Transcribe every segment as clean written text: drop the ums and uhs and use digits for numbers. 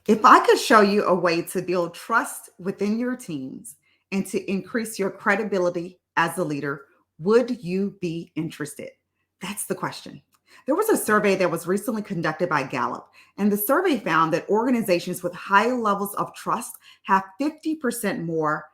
If I could show you a way to build trust within your teams and to increase your credibility as a leader, would you be interested? That's the question. There was a survey that was recently conducted by Gallup, and the survey found that organizations with high levels of trust have 50% more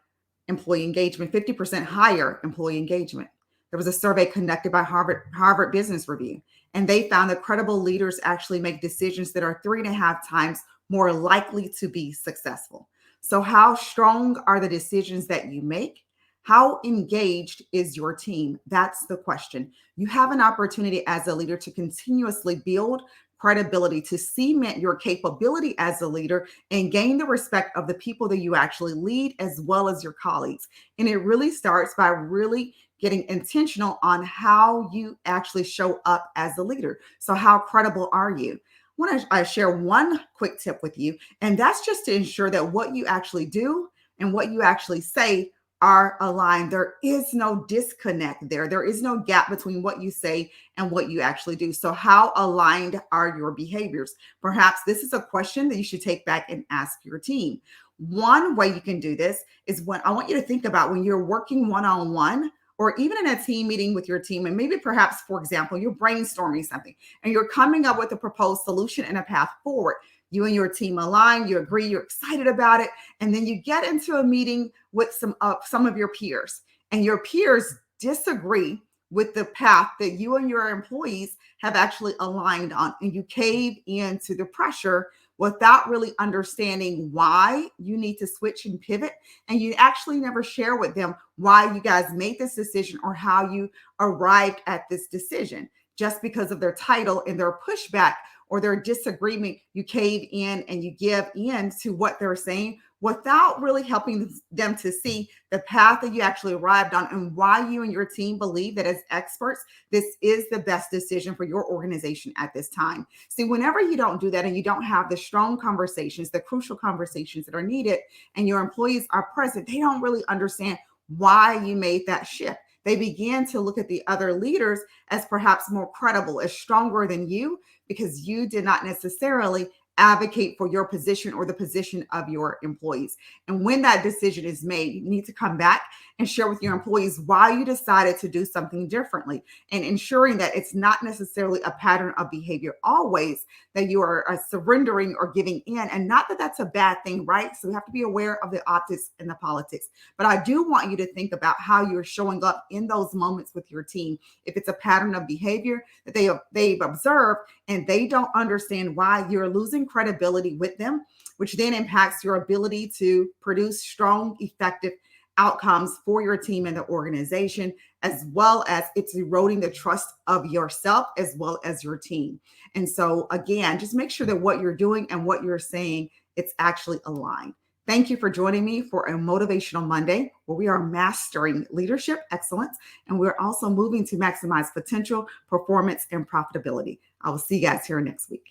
employee engagement, 50% higher employee engagement. There was a survey conducted by Harvard Business Review, and they found that credible leaders actually make decisions that are 3.5 times more likely to be successful. So, how strong are the decisions that you make? How engaged is your team? That's the question. You have an opportunity as a leader to continuously build credibility, to cement your capability as a leader and gain the respect of the people that you actually lead as well as your colleagues. And it really starts by really getting intentional on how you actually show up as a leader. So, how credible are you? I want to share one quick tip with you, and that's just to ensure that what you actually do and what you actually say are aligned. There is no disconnect there. There is no gap between what you say and what you actually do. So, how aligned are your behaviors? Perhaps this is a question that you should take back and ask your team. One way you can do this is when I want you to think about when you're working one on one or even in a team meeting with your team, and maybe perhaps, for example, you're brainstorming something and you're coming up with a proposed solution and a path forward. You and your team align, you agree, you're excited about it, and then you get into a meeting with some of your peers, and your peers disagree with the path that you and your employees have actually aligned on, and you cave into the pressure without really understanding why you need to switch and pivot. And you actually never share with them why you guys made this decision or how you arrived at this decision. Just because of their title and their pushback or their disagreement, you cave in and you give in to what they're saying without really helping them to see the path that you actually arrived on and why you and your team believe that as experts, this is the best decision for your organization at this time. See, whenever you don't do that and you don't have the strong conversations, the crucial conversations that are needed, and your employees are present, they don't really understand why you made that shift. They begin to look at the other leaders as perhaps more credible, as stronger than you, because you did not necessarily advocate for your position or the position of your employees. And when that decision is made, you need to come back and share with your employees why you decided to do something differently, and ensuring that it's not necessarily a pattern of behavior always that you are surrendering or giving in. And not that that's a bad thing, right? So we have to be aware of the optics and the politics. But I do want you to think about how you're showing up in those moments with your team. If it's a pattern of behavior that they've observed and they don't understand why, you're losing credibility with them, which then impacts your ability to produce strong, effective outcomes for your team and the organization, as well as it's eroding the trust of yourself as well as your team. And so, again, just make sure that what you're doing and what you're saying, it's actually aligned. Thank you for joining me for a Motivational Monday, where we are mastering leadership excellence and we're also moving to maximize potential, performance, and profitability. I will see you guys here next week.